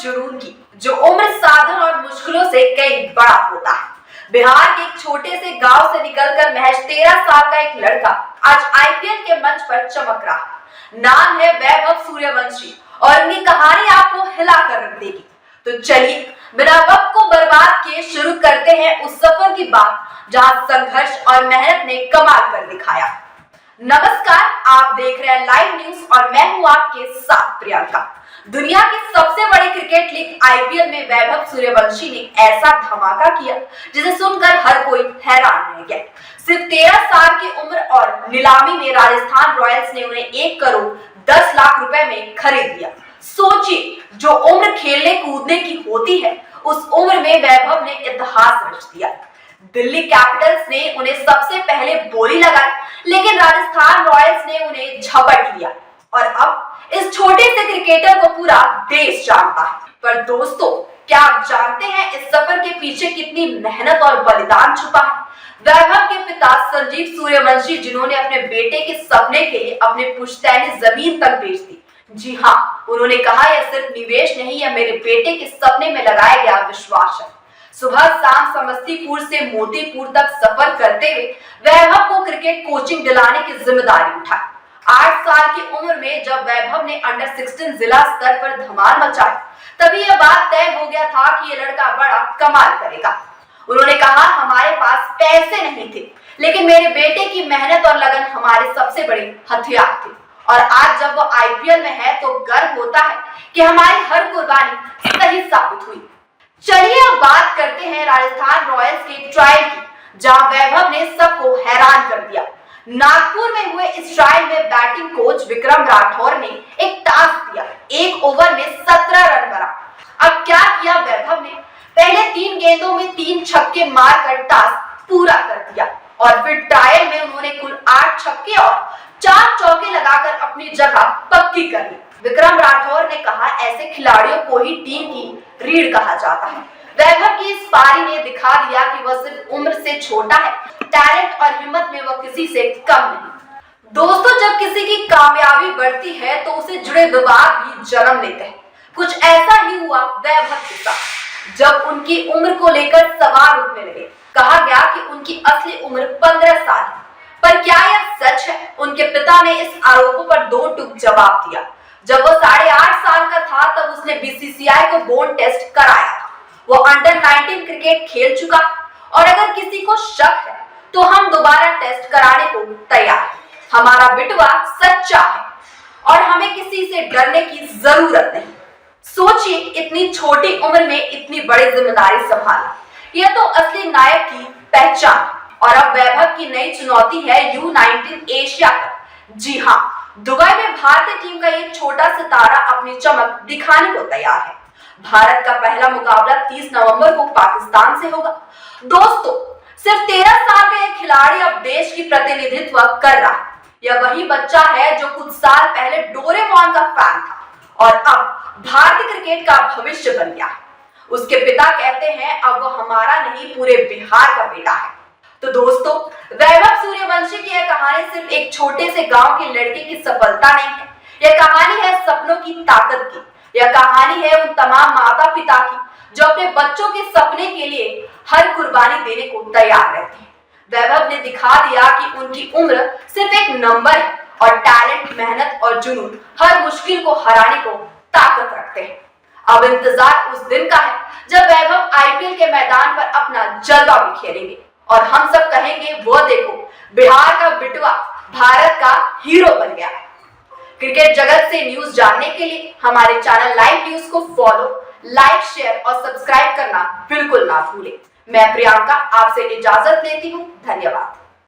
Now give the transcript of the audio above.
जुनून की, जो उम्र साधन और मुश्किलों से कई बड़ा होता है। बिहार के एक छोटे से गांव से निकलकर महज 13 साल का एक लड़का आज आईपीएल के मंच पर चमक रहा है। नाम है वैभव सूर्यवंशी और उनकी कहानी आपको हिला कर रख देगी। तो चलिए बिना वक्त को बर्बाद किए शुरू करते हैं उस सफर की बात जहां संघर्ष और मेहनत ने कमाल कर दिखाया। नमस्कार, आप देख रहे हैं लाइव न्यूज और मैं हूं आपके साथ प्रियंका। दुनिया की सबसे बड़ी क्रिकेट लीग आईपीएल में वैभव सूर्यवंशी ने ऐसा धमाका किया जिसे सुनकर हर कोई हैरान रह गया। सिर्फ 13 साल की उम्र और नीलामी में राजस्थान रॉयल्स ने उन्हें 1 करोड़ 10 लाख रुपए में खरीद लिया। सोचिए, जो उम्र खेलने कूदने की होती है उस उम्र में वैभव ने इतिहास रच दिया। दिल्ली कैपिटल्स ने उन्हें सबसे पहले बोली लगाई, लेकिन राजस्थान रॉयल्स ने उन्हें झपट लिया और अब इस छोटे से क्रिकेटर को पूरा देश जानता है। पर दोस्तों, क्या आप जानते हैं इस सफर के पीछे कितनी मेहनत और बलिदान छुपा है? वैभव के पिता संजीव सूर्यवंशी, जिन्होंने अपने बेटे के सपने के लिए अपनी पुश्तैनी जमीन तक बेच दी। जी हाँ, उन्होंने कहा यह सिर्फ निवेश नहीं, यह मेरे बेटे के सपने में लगाया गया विश्वास है। सुबह शाम समस्तीपुर से मोतीपुर तक सफर करते हुए वैभव को क्रिकेट कोचिंग दिलाने की जिम्मेदारी उठाई। 8 साल की उम्र में जब वैभव ने अंडर 16 जिला स्तर पर धमाल मचाई, तभी यह बात तय हो गया था कि यह लड़का बड़ा कमाल करेगा। उन्होंने कहा, हमारे पास पैसे नहीं थे, लेकिन मेरे बेटे की मेहनत और लगन हमारे सबसे बड़े हथियार थे। और आज जब वो आईपीएल में है तो गर्व होता है कि हमारी हर कुर्बानी सही साबित हुई। चलिए अब बात करते हैं राजस्थान रॉयल्स के ट्रायल की, जहां वैभव ने सबको हैरान कर दिया। नागपुर में हुए इस ट्रायल में बैटिंग कोच विक्रम राठौर ने एक टास्क दिया। 1 ओवर में 17 रन बना। अब क्या किया वैभव ने? पहले 3 गेंदों में 3 छक्के मारकर टास्क पूरा कर दिया और फिर ट्रायल में उन्होंने कुल 8 छक्के और 4 चौके लगाकर अपनी जगह पक्की कर ली। विक्रम राठौर ने कहा, ऐसे खिलाड़ियों को ही टीम की रीढ़ कहा जाता है। वैभव की इस पारी ने दिखा दिया कि वह सिर्फ उम्र से छोटा है, टैलेंट और हिम्मत में वह किसी से कम नहीं। दोस्तों, जब किसी की कामयाबी बढ़ती है तो उसे जुड़े विवाद भी जन्म लेते हैं। कुछ ऐसा ही हुआ वैभव के साथ। जब उनकी उम्र को लेकर सवाल उठने लगे, कहा गया कि उनकी असली उम्र 15 साल है। पर क्या यह सच है? उनके पिता ने इस आरोपों पर 2 टूक जवाब दिया। जब वो 8.5 साल का था तब उसने बीसीसीआई को बोन टेस्ट कराया था। वो अंडर 19 क्रिकेट खेल चुका और अगर किसी को शक है तो हम दोबारा टेस्ट कराने को तैयार हैं। हमारा बिटवा सच्चा है और हमें किसी से डरने की जरूरत नहीं। सोचिए, इतनी छोटी उम्र में इतनी बड़ी जिम्मेदारी संभालना, यह तो असली नायक की पहचान है। और अब वैभव की नई चुनौती है U19 एशिया कप। जी हाँ, दुबई में भारतीय टीम का एक छोटा सितारा अपनी चमक दिखाने को तैयार है। भारत का पहला मुकाबला 30 नवंबर को पाकिस्तान से होगा। दोस्तों, सिर्फ 13 साल का एक खिलाड़ी अब देश की प्रतिनिधित्व कर रहा है। यह वही बच्चा है जो कुछ साल पहले डोरेमोन का फैन था और अब भारतीय क्रिकेट का भविष्य बन गया है। उसके पिता कहते हैं, अब वो हमारा नहीं, पूरे बिहार का बेटा है। तो दोस्तों, वैभव सूर्यवंशी की यह कहानी सिर्फ एक छोटे से गांव के लड़के की सफलता नहीं है। यह कहानी है सपनों की ताकत की। यह कहानी है उन तमाम माता पिता की जो अपने बच्चों के सपने के लिए हर कुर्बानी देने को तैयार रहते हैं। वैभव ने दिखा दिया कि उनकी उम्र सिर्फ एक नंबर है और टैलेंट, मेहनत और जुनून हर मुश्किल को हराने को ताकत रखते हैं। अब इंतजार उस दिन का है जब वैभव आईपीएल के मैदान पर अपना जलवा बिखेरेंगे और हम सब कहेंगे, वो देखो, बिहार का बिटवा भारत का हीरो बन गया। क्रिकेट जगत से न्यूज जानने के लिए हमारे चैनल लाइव न्यूज को फॉलो, लाइक, शेयर और सब्सक्राइब करना बिल्कुल ना भूलें। मैं प्रियंका आपसे इजाजत लेती हूँ। धन्यवाद।